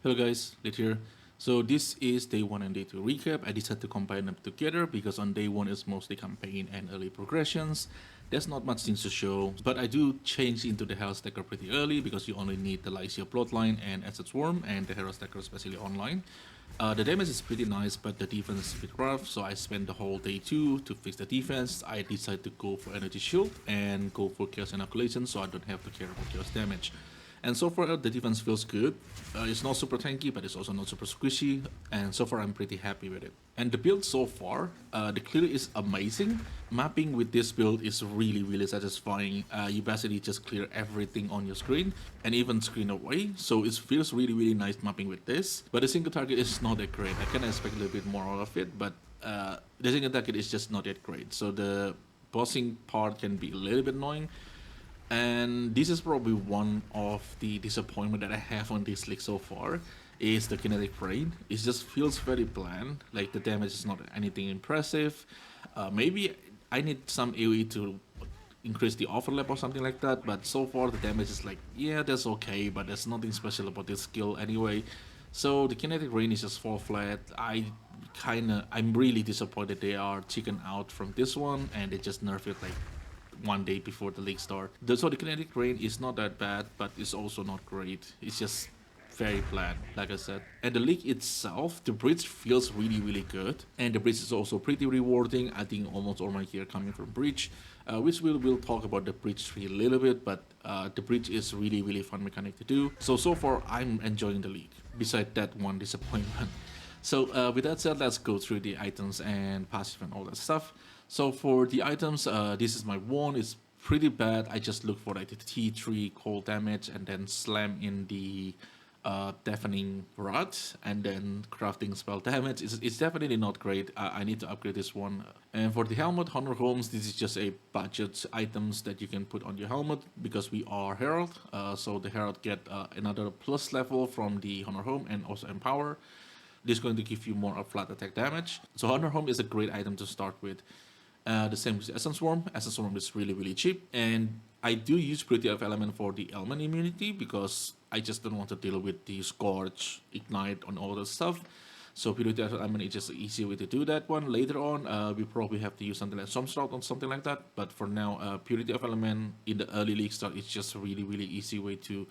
Hello guys, Lit here. So this is day 1 and day 2 recap. I decided to combine them together because on day 1 is mostly campaign and early progressions. There's not much things to show, but I do change into the Hero Stacker pretty early because you only need the Lycia plotline and Asset Swarm and the Hero Stacker especially online. The damage is pretty nice, but the defense is a bit rough, so I spent the whole day 2 to fix the defense. I decided to go for Energy Shield and go for Chaos Inoculation so I don't have to care about Chaos damage. And so far, the defense feels good. It's not super tanky, but it's also not super squishy. And so far, I'm pretty happy with it. And the build so far, the clear is amazing. Mapping with this build is really satisfying. You basically just clear everything on your screen and even screen away. So it feels really nice mapping with this. But the single target is not that great. I can expect a little bit more out of it, but the single target is just not that great. So the bossing part can be a little bit annoying. And this is probably one of the disappointment that I have on this league so far is the kinetic rain. It just feels very bland, like the damage is not anything impressive. Maybe I need some AoE to increase the overlap or something like that, but so far the damage is like, yeah, that's okay, but there's nothing special about this skill anyway. So the kinetic rain is just fall flat. I'm really disappointed they are chicken out from this one and they just nerf it like one day before the league start. So the kinetic rain is not that bad, but it's also not great. It's just very bland, like I said. And the league itself, the bridge feels really good. And the bridge is also pretty rewarding. I think almost all my gear coming from bridge, which we'll talk about the bridge tree a little bit, but the bridge is really fun mechanic to do. So far I'm enjoying the league, beside that one disappointment. So with that said, let's go through the items and passive and all that stuff. So for the items, this is my one. It's pretty bad. I just look for like the T3 cold damage and then slam in the deafening rod and then crafting spell damage. It's definitely not great. I need to upgrade this one. And for the helmet, Honor Homes, this is just a budget items that you can put on your helmet because we are Herald. So the Herald get another plus level from the Honor Home and also Empower. This is going to give you more of flat attack damage. So Honor Home is a great item to start with. The same with Essence Swarm. Essence Swarm is really cheap. And I do use Purity of Element for the element immunity because I just don't want to deal with the Scorch, Ignite, and all that stuff. So Purity of Element is just an easy way to do that one. Later on, we probably have to use something like Stormstrout or something like that. But for now, Purity of Element in the early league start is just a really easy way to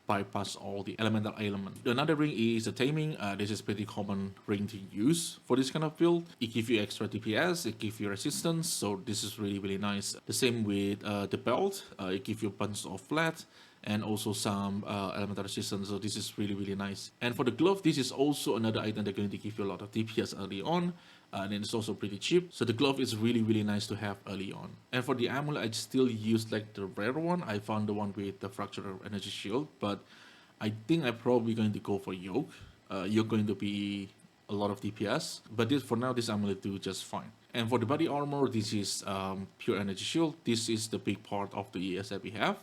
bypass all the elemental ailment. Another ring is the taming. This is pretty common ring to use for this kind of build. It gives you extra DPS, it gives you resistance, so this is really nice. The same with the belt. It gives you a bunch of flat and also some elemental resistance, so this is really nice. And for the glove, this is also another item that's going to give you a lot of DPS early on. And it's also pretty cheap, so the glove is really nice to have early on. And for the amulet, I still use like the rare one. I found the one with the fracture energy shield, but I think I'm probably going to go for yoke. Yoke going to be a lot of DPS, but this for now this amulet do just fine. And for the body armor, this is pure energy shield. This is the big part of the ES that we have.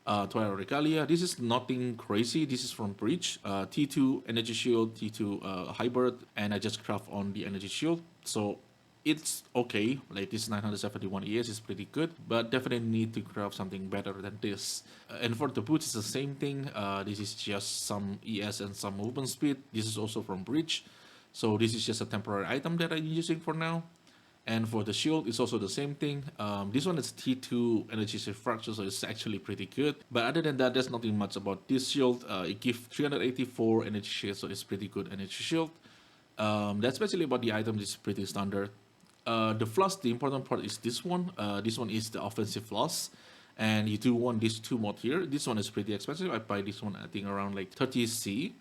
Twilight Regalia. This is nothing crazy. This is from Breach. T2 Energy Shield, T2 Hybrid, and I just craft on the Energy Shield. So it's okay. Like this 971 ES is pretty good, but definitely need to craft something better than this. And for the boots, it's the same thing. This is just some ES and some movement speed. This is also from Breach. So this is just a temporary item that I'm using for now. And for the shield, it's also the same thing. This one is T2 Energy Shield Fracture, so it's actually pretty good. But other than that, there's nothing much about this shield. It gives 384 energy shield, so it's pretty good energy shield. That's basically about the item. It's pretty standard. The floss, the important part is this one. This one is the offensive floss. And you do want these two mod here. This one is pretty expensive. I buy this one, I think, around like 30C.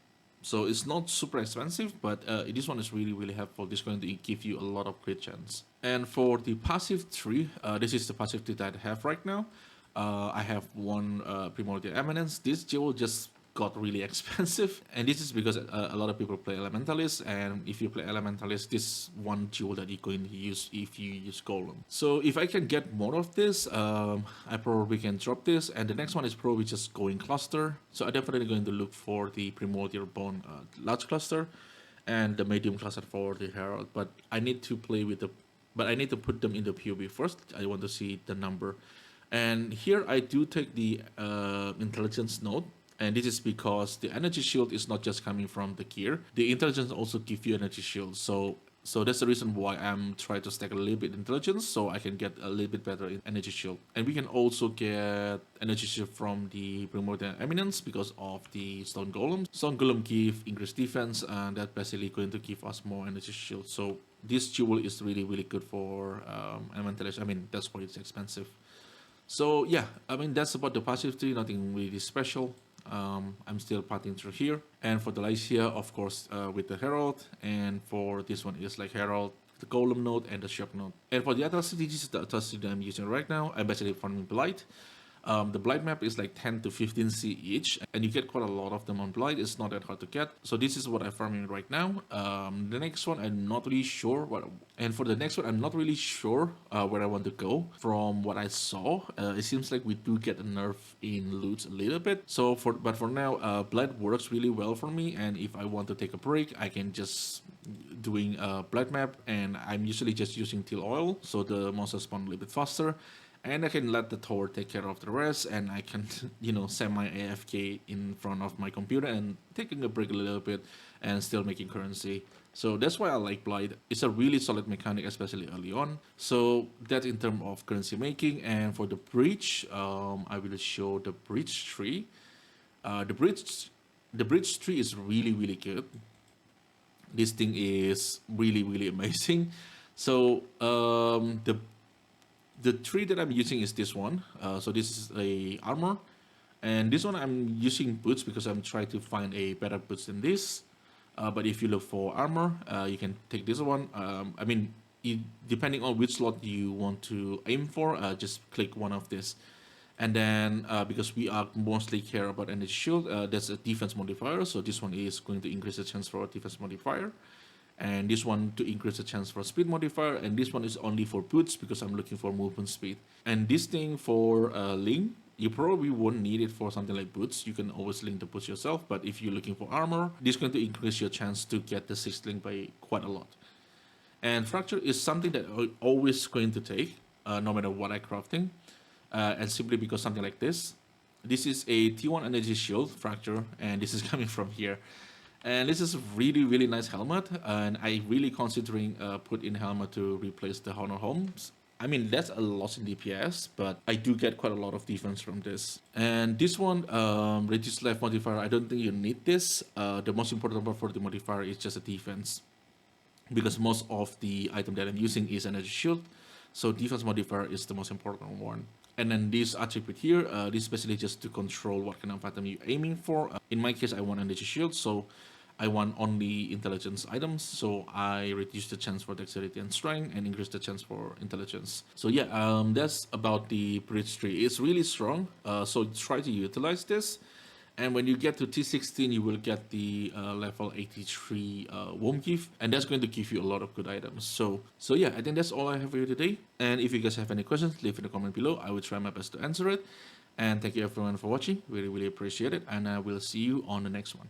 So it's not super expensive, but this one is really helpful. This is going to give you a lot of crit chance. And for the passive tree, this is the passive tree that I have right now. I have one Primordial Eminence. This jewel just got really expensive, and this is because a lot of people play Elementalist, and if you play Elementalist, this one jewel that you're going to use if you use Golem. So if I can get more of this, I probably can drop this, and the next one is probably just going cluster. So I'm definitely going to look for the Primordial Bone large cluster and the medium cluster for the Herald, but I need to play with the but I need to put them in the POB first. I want to see the number. And here I do take the intelligence node. And this is because the energy shield is not just coming from the gear. The intelligence also give you energy shield. So that's the reason why I'm trying to stack a little bit intelligence so I can get a little bit better in energy shield. And we can also get energy shield from the Primordial Eminence because of the Stone Golem. Stone Golem give increased defense and that basically going to give us more energy shield. So this jewel is really really good for elemental. I mean that's why it's expensive. So yeah, I mean that's about the passive tree. Nothing really special. I'm still passing through here. And for the Lycia, of course, with the Herald. And for this one is like Herald, the Golem node, and the Shock node. And for the atrocity, this is the atrocity that I'm using right now. I'm basically farming Blight. The Blight map is like 10 to 15 C each, and you get quite a lot of them on Blight. It's not that hard to get. So this is what I'm farming right now. The next one, I'm not really sure what. And for the next one, I'm not really sure where I want to go. From what I saw, it seems like we do get a nerf in loot a little bit. But for now, Blight works really well for me. And if I want to take a break, I can just doing a Blight map, and I'm usually just using Teal Oil, so the monsters spawn a little bit faster. And I can let the tower take care of the rest, and I can, semi AFK in front of my computer and taking a break a little bit and still making currency. So that's why I like Blight. It's a really solid mechanic, especially early on. So that in terms of currency making. And for the bridge, I will show the bridge tree. The bridge tree is really really good. This thing is really really amazing. So the tree that I'm using is this one. So this is a armor, and this one I'm using boots because I'm trying to find a better boots than this. But if you look for armor, you can take this one. I mean, depending on which slot you want to aim for, just click one of this. And then because we are mostly care about energy shield, that's a defense modifier. So this one is going to increase the chance for a defense modifier. And this one to increase the chance for speed modifier, and this one is only for boots because I'm looking for movement speed. And this thing for link, you probably won't need it for something like boots. You can always link the boots yourself, but if you're looking for armor, this is going to increase your chance to get the 6 link by quite a lot. And fracture is something that I'm always going to take, no matter what I'm crafting, and simply because something like this. This is a T1 energy shield fracture, and this is coming from here. And this is a really, really nice helmet, and I really considering put in helmet to replace the Honor Homes. I mean, that's a loss in DPS, but I do get quite a lot of defense from this. And this one, reduce life modifier, I don't think you need this. The most important part for the modifier is just a defense, because most of the item that I'm using is energy shield, so defense modifier is the most important one. And then this attribute here, this is basically just to control what kind of item you're aiming for. In my case, I want energy shield, so I want only intelligence items, so I reduce the chance for dexterity and strength and increase the chance for intelligence. So yeah, that's about the bridge tree. It's really strong, so try to utilize this. And when you get to T16, you will get the level 83 Womb Gift, and that's going to give you a lot of good items. So yeah, I think that's all I have for you today. And if you guys have any questions, leave in the comment below. I will try my best to answer it. And thank you everyone for watching. Really, really appreciate it. And I will see you on the next one.